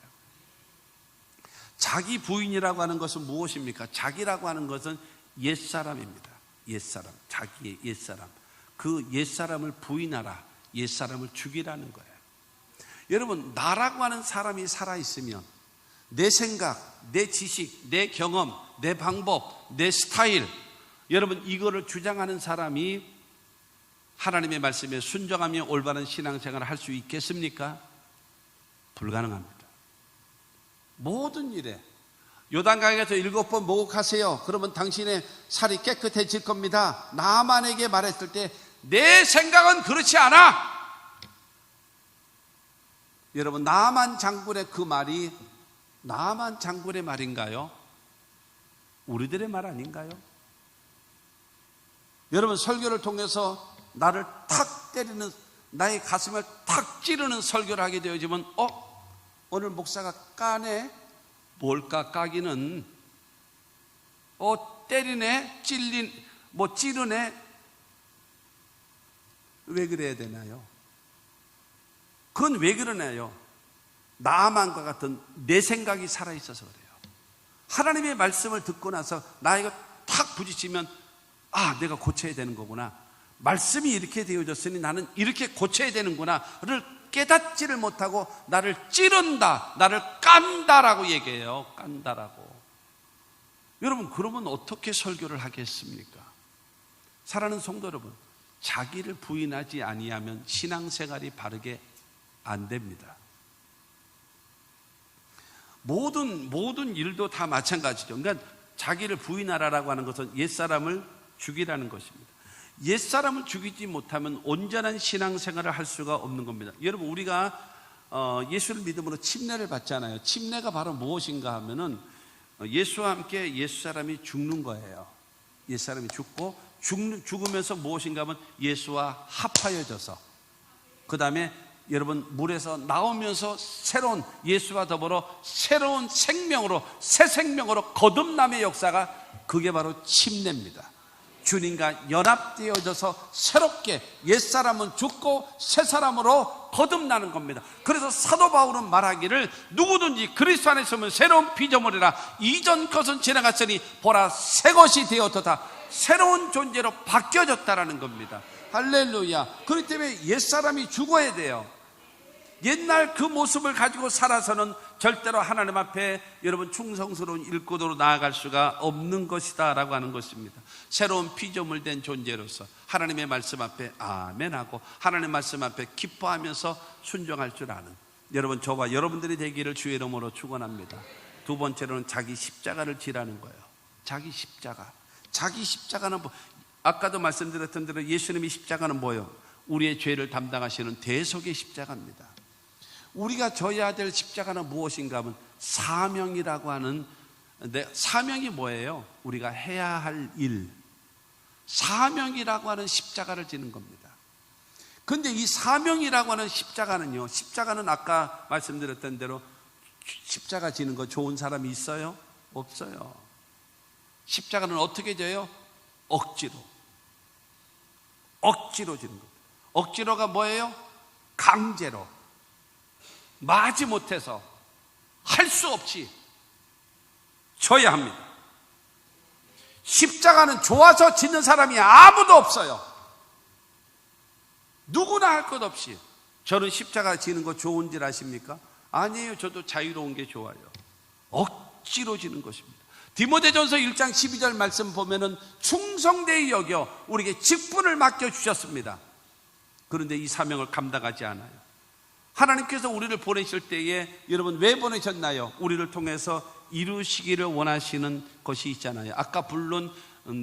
자기 부인이라고 하는 것은 무엇입니까? 자기라고 하는 것은 옛사람입니다. 옛사람, 자기의 옛사람. 그 옛사람을 부인하라, 옛사람을 죽이라는 거예요. 여러분, 나라고 하는 사람이 살아있으면 내 생각, 내 지식, 내 경험, 내 방법, 내 스타일, 여러분 이거를 주장하는 사람이 하나님의 말씀에 순종하며 올바른 신앙생활을 할 수 있겠습니까? 불가능합니다. 모든 일에 요단강에서 7번 목욕하세요. 그러면 당신의 살이 깨끗해질 겁니다. 나만에게 말했을 때 내 생각은 그렇지 않아. 여러분, 나만 장군의 그 말이 나만 장군의 말인가요? 우리들의 말 아닌가요? 여러분, 설교를 통해서 나를 탁 때리는, 나의 가슴을 탁 찌르는 설교를 하게 되어지면 오늘 목사가 까네? 뭘까? 까기는 때리네? 찌르네? 왜 그래야 되나요? 그건 왜 그러나요? 나만과 같은 내 생각이 살아있어서 그래요. 하나님의 말씀을 듣고 나서 나이가 탁 부딪히면 내가 고쳐야 되는 거구나, 말씀이 이렇게 되어졌으니 나는 이렇게 고쳐야 되는구나를 깨닫지를 못하고 나를 찌른다, 나를 깐다라고 얘기해요. 깐다라고. 여러분, 그러면 어떻게 설교를 하겠습니까? 사랑하는 성도 여러분, 자기를 부인하지 아니하면 신앙생활이 바르게 안 됩니다. 모든 일도 다 마찬가지죠. 그러니까 자기를 부인하라라고 하는 것은 옛사람을 죽이라는 것입니다. 옛사람을 죽이지 못하면 온전한 신앙생활을 할 수가 없는 겁니다. 여러분, 우리가 예수를 믿음으로 침례를 받잖아요. 침례가 바로 무엇인가 하면은 예수와 함께 옛사람이 죽는 거예요. 옛사람이 죽고 죽으면서 무엇인가 하면 예수와 합하여져서, 그 다음에 여러분 물에서 나오면서 새로운 예수와 더불어 새로운 생명으로, 새 생명으로 거듭남의 역사가, 그게 바로 침례입니다. 주님과 연합되어져서 새롭게 옛사람은 죽고 새 사람으로 거듭나는 겁니다. 그래서 사도 바울은 말하기를 누구든지 그리스도 안에 있으면 새로운 피조물이라, 이전 것은 지나갔으니 보라 새 것이 되었도다. 새로운 존재로 바뀌어졌다라는 겁니다. 할렐루야. 그렇기 때문에 옛사람이 죽어야 돼요. 옛날 그 모습을 가지고 살아서는 절대로 하나님 앞에 여러분 충성스러운 일꾼으로 나아갈 수가 없는 것이다 라고 하는 것입니다. 새로운 피조물 된 존재로서 하나님의 말씀 앞에 아멘하고 하나님의 말씀 앞에 기뻐하면서 순종할 줄 아는 여러분, 저와 여러분들이 되기를 주의 이름으로 축원합니다. 두 번째로는 자기 십자가를 지라는 거예요. 자기 십자가. 자기 십자가는 아까도 말씀드렸던 대로 예수님의 십자가는 뭐예요? 우리의 죄를 담당하시는 대속의 십자가입니다. 우리가 져야 될 십자가는 무엇인가 하면 사명이라고 하는, 사명이 뭐예요? 우리가 해야 할 일, 사명이라고 하는 십자가를 지는 겁니다. 그런데 이 사명이라고 하는 십자가는요, 십자가는 아까 말씀드렸던 대로 십자가 지는 거 좋은 사람이 있어요? 없어요. 십자가는 어떻게 져요? 억지로 지는 겁니다. 억지로가 뭐예요? 강제로, 마지 못해서, 할 수 없이 져야 합니다. 십자가는 좋아서 짓는 사람이 아무도 없어요. 누구나 할 것 없이. 저는 십자가 지는 거 좋은 줄 아십니까? 아니에요. 저도 자유로운 게 좋아요. 억지로 지는 것입니다. 디모데전서 1장 12절 말씀 보면은 충성되이 여겨 우리에게 직분을 맡겨주셨습니다. 그런데 이 사명을 감당하지 않아요. 하나님께서 우리를 보내실 때에 여러분 왜 보내셨나요? 우리를 통해서 이루시기를 원하시는 것이 있잖아요. 아까 부른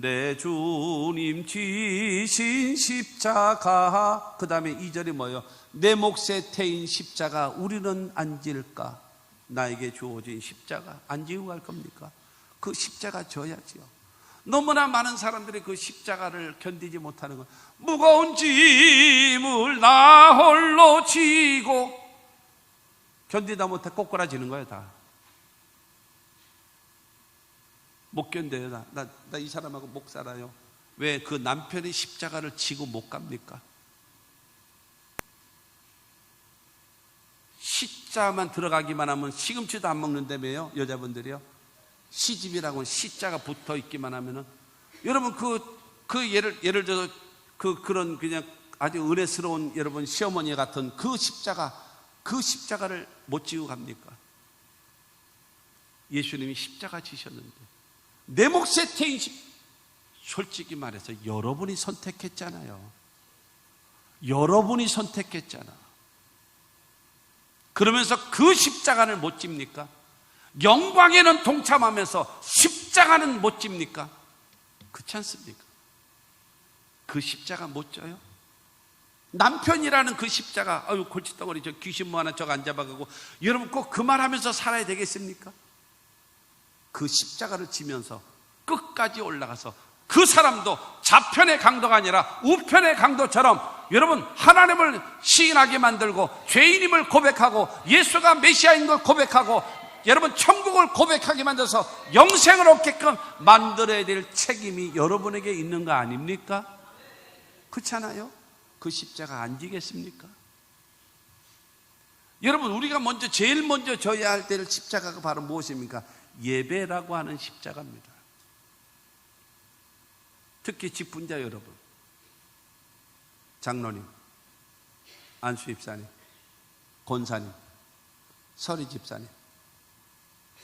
내 주님 지신 십자가, 그 다음에 2절이 뭐예요? 내 몫에 태인 십자가 우리는 안 질까? 나에게 주어진 십자가 안 지고 갈 겁니까? 그 십자가 져야지요. 너무나 많은 사람들이 그 십자가를 견디지 못하는 것, 무거운 짐을 나 홀로 지고 견디다 못해 꼬꾸라지는 거예요. 다 못 견뎌요. 나 이 사람하고 못 살아요. 왜? 그 남편이 십자가를 지고 못 갑니까? 시자만 들어가기만 하면 시금치도 안 먹는다며요, 여자분들이요. 시집이라고 시자가 붙어 있기만 하면은, 여러분 예를 들어서 그런 그냥 아주 은혜스러운 여러분 시어머니 같은 그 십자가를 못 지고 갑니까? 예수님이 십자가 지셨는데 내 몫에 태인 솔직히 말해서 여러분이 선택했잖아요. 여러분이 선택했잖아. 그러면서 그 십자가를 못 집니까? 영광에는 동참하면서 십자가는 못 집니까? 그렇지 않습니까? 그 십자가 못 져요? 남편이라는 그 십자가, 아유 골칫덩어리 저 귀신 뭐 하나 저거 안 잡아가고, 여러분 꼭 그 말하면서 살아야 되겠습니까? 그 십자가를 지면서 끝까지 올라가서 그 사람도 좌편의 강도가 아니라 우편의 강도처럼 여러분 하나님을 시인하게 만들고 죄인임을 고백하고 예수가 메시아인 걸 고백하고 여러분 천국을 고백하게 만들어서 영생을 얻게끔 만들어야 될 책임이 여러분에게 있는 거 아닙니까? 그렇잖아요? 그 십자가 안 지겠습니까? 여러분 우리가 제일 먼저 져야 할 때를 십자가가 바로 무엇입니까? 예배라고 하는 십자가입니다. 특히 직분자 여러분, 장로님, 안수 집사님, 권사님, 서리 집사님,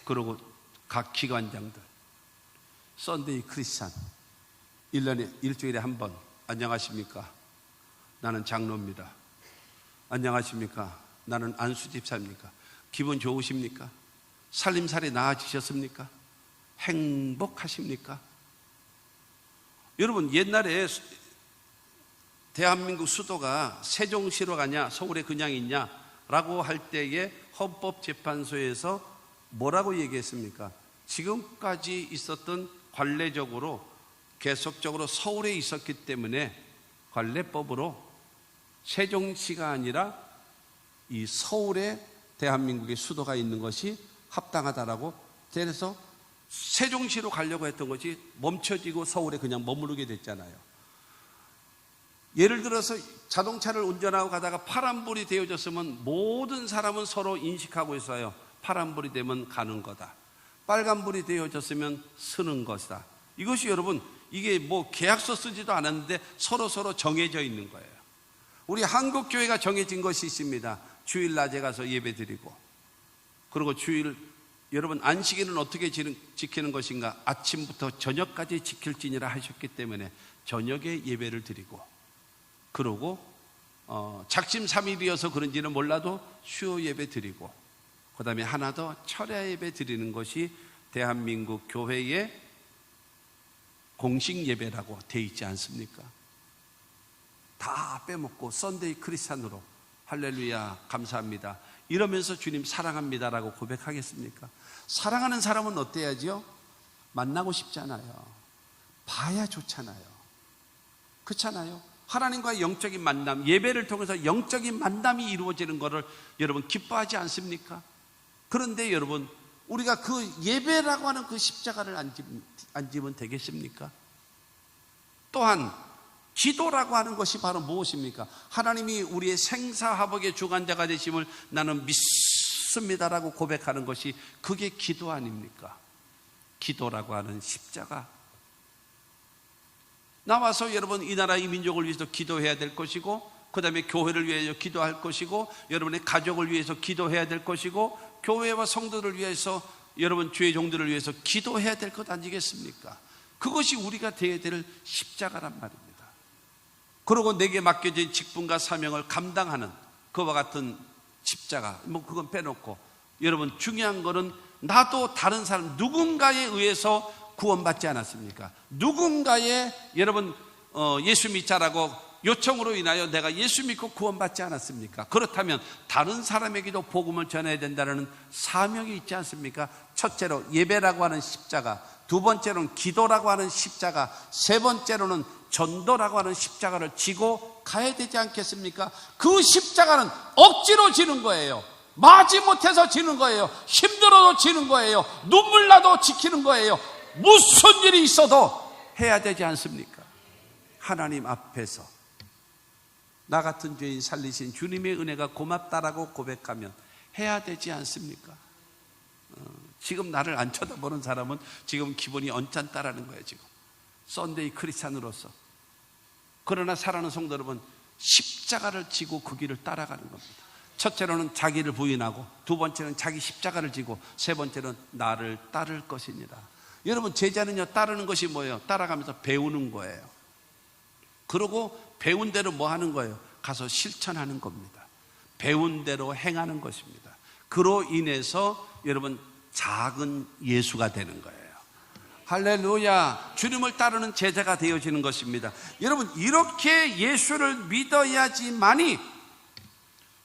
그리고 각 기관장들, 썬데이 크리스찬, 1년에 일주일에 한 번, 안녕하십니까? 나는 장로입니다. 안녕하십니까? 나는 안수 집사입니까? 기분 좋으십니까? 살림살이 나아지셨습니까? 행복하십니까? 여러분 옛날에 대한민국 수도가 세종시로 가냐 서울에 그냥 있냐 라고 할 때에 헌법재판소에서 뭐라고 얘기했습니까? 지금까지 있었던 관례적으로 계속적으로 서울에 있었기 때문에 관례법으로 세종시가 아니라 이 서울에 대한민국의 수도가 있는 것이 합당하다라고, 그래서 세종시로 가려고 했던 것이 멈춰지고 서울에 그냥 머무르게 됐잖아요. 예를 들어서 자동차를 운전하고 가다가 파란불이 되어졌으면 모든 사람은 서로 인식하고 있어요. 파란불이 되면 가는 거다. 빨간불이 되어졌으면 서는 것이다. 이것이 여러분 이게 뭐 계약서 쓰지도 않았는데 서로 정해져 있는 거예요. 우리 한국교회가 정해진 것이 있습니다. 주일 낮에 가서 예배 드리고, 그리고 주일 여러분 안식일은 어떻게 지키는 것인가? 아침부터 저녁까지 지킬지니라 하셨기 때문에 저녁에 예배를 드리고, 그러고 작심삼일이어서 그런지는 몰라도 수요 예배 드리고, 그 다음에 하나 더 철야 예배 드리는 것이 대한민국 교회의 공식 예배라고 돼 있지 않습니까? 다 빼먹고 썬데이 크리스찬으로 할렐루야 감사합니다 이러면서 주님 사랑합니다라고 고백하겠습니까? 사랑하는 사람은 어때야지요? 만나고 싶잖아요. 봐야 좋잖아요. 그렇잖아요? 하나님과의 영적인 만남, 예배를 통해서 영적인 만남이 이루어지는 것을 여러분 기뻐하지 않습니까? 그런데 여러분 우리가 그 예배라고 하는 그 십자가를 안 지면 되겠습니까? 또한 기도라고 하는 것이 바로 무엇입니까? 하나님이 우리의 생사화복의 주관자가 되심을 나는 믿습니다라고 고백하는 것이 그게 기도 아닙니까? 기도라고 하는 십자가. 나와서 여러분 이 나라 이 민족을 위해서 기도해야 될 것이고, 그 다음에 교회를 위해서 기도할 것이고, 여러분의 가족을 위해서 기도해야 될 것이고, 교회와 성도를 위해서 여러분 주의 종들을 위해서 기도해야 될 것 아니겠습니까? 그것이 우리가 되어야 될 십자가란 말입니다. 그리고 내게 맡겨진 직분과 사명을 감당하는 그와 같은 십자가, 뭐 그건 빼놓고, 여러분 중요한 거는 나도 다른 사람 누군가에 의해서 구원받지 않았습니까? 누군가의 여러분 예수 믿자라고 요청으로 인하여 내가 예수 믿고 구원받지 않았습니까? 그렇다면 다른 사람에게도 복음을 전해야 된다는 사명이 있지 않습니까? 첫째로 예배라고 하는 십자가, 두 번째로는 기도라고 하는 십자가, 세 번째로는 전도라고 하는 십자가를 지고 가야 되지 않겠습니까? 그 십자가는 억지로 지는 거예요. 마지 못해서 지는 거예요. 힘들어도 지는 거예요. 눈물 나도 지키는 거예요. 무슨 일이 있어도 해야 되지 않습니까? 하나님 앞에서 나 같은 죄인 살리신 주님의 은혜가 고맙다라고 고백하면 해야 되지 않습니까? 지금 나를 안 쳐다보는 사람은 지금 기분이 언짢다라는 거예요. 지금 썬데이 크리스찬으로서. 그러나 사랑하는 성도 여러분, 십자가를 지고 그 길을 따라가는 겁니다. 첫째로는 자기를 부인하고, 두 번째는 자기 십자가를 지고, 세 번째는 나를 따를 것입니다. 여러분 제자는요, 따르는 것이 뭐예요? 따라가면서 배우는 거예요. 그리고 배운 대로 뭐 하는 거예요? 가서 실천하는 겁니다. 배운 대로 행하는 것입니다. 그로 인해서 여러분 작은 예수가 되는 거예요. 할렐루야. 주님을 따르는 제자가 되어지는 것입니다. 여러분 이렇게 예수를 믿어야지만이,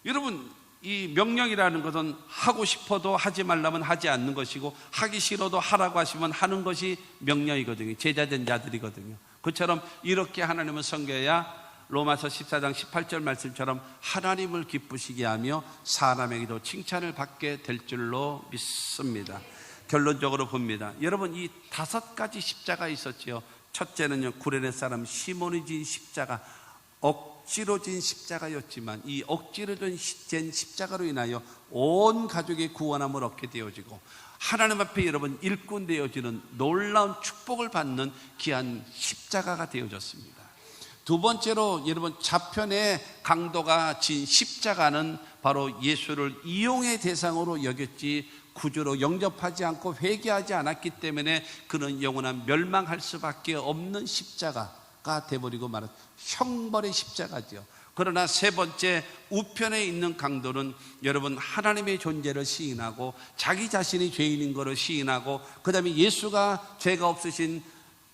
여러분 이 명령이라는 것은 하고 싶어도 하지 말라면 하지 않는 것이고, 하기 싫어도 하라고 하시면 하는 것이 명령이거든요. 제자된 자들이거든요. 그처럼 이렇게 하나님을 섬겨야 로마서 14장 18절 말씀처럼 하나님을 기쁘시게 하며 사람에게도 칭찬을 받게 될 줄로 믿습니다. 결론적으로 봅니다. 여러분 이 5가지 십자가 있었지요. 첫째는요, 구레네 사람 시몬이 진 십자가, 억지로 진 십자가였지만 이 억지로 진 십자가로 인하여 온 가족의 구원함을 얻게 되어지고, 하나님 앞에 여러분 일꾼 되어지는 놀라운 축복을 받는 귀한 십자가가 되어졌습니다. 두 번째로 여러분 좌편의 강도가 진 십자가는 바로 예수를 이용의 대상으로 여겼지 구주로 영접하지 않고 회개하지 않았기 때문에 그는 영원한 멸망할 수밖에 없는 십자가가 되어버리고 말은 형벌의 십자가죠. 그러나 세 번째 우편에 있는 강도는 여러분 하나님의 존재를 시인하고, 자기 자신이 죄인인 것을 시인하고, 그 다음에 예수가 죄가 없으신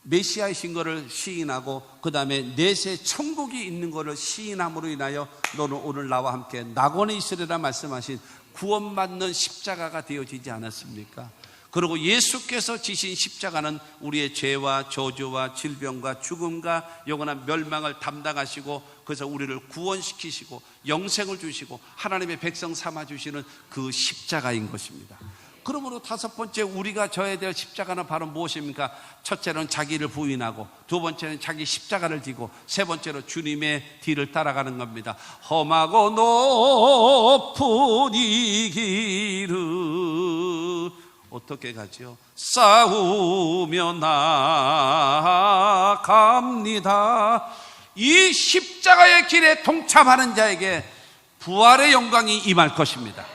메시아이신 것을 시인하고, 그 다음에 내세 천국이 있는 것을 시인함으로 인하여 너는 오늘 나와 함께 낙원에 있으리라 말씀하신 구원받는 십자가가 되어지지 않았습니까? 그리고 예수께서 지신 십자가는 우리의 죄와 저주와 질병과 죽음과 영원한 멸망을 담당하시고, 그래서 우리를 구원시키시고 영생을 주시고 하나님의 백성 삼아주시는 그 십자가인 것입니다. 그러므로 다섯 번째 우리가 져야 될 십자가는 바로 무엇입니까? 첫째는 자기를 부인하고, 두 번째는 자기 십자가를 지고, 세 번째로 주님의 뒤를 따라가는 겁니다. 험하고 높은 이 길을 어떻게 가지요? 싸우며 나아갑니다. 이 십자가의 길에 동참하는 자에게 부활의 영광이 임할 것입니다.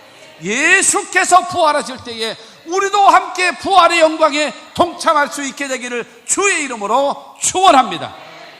예수께서 부활하실 때에 우리도 함께 부활의 영광에 동참할 수 있게 되기를 주의 이름으로 축원합니다.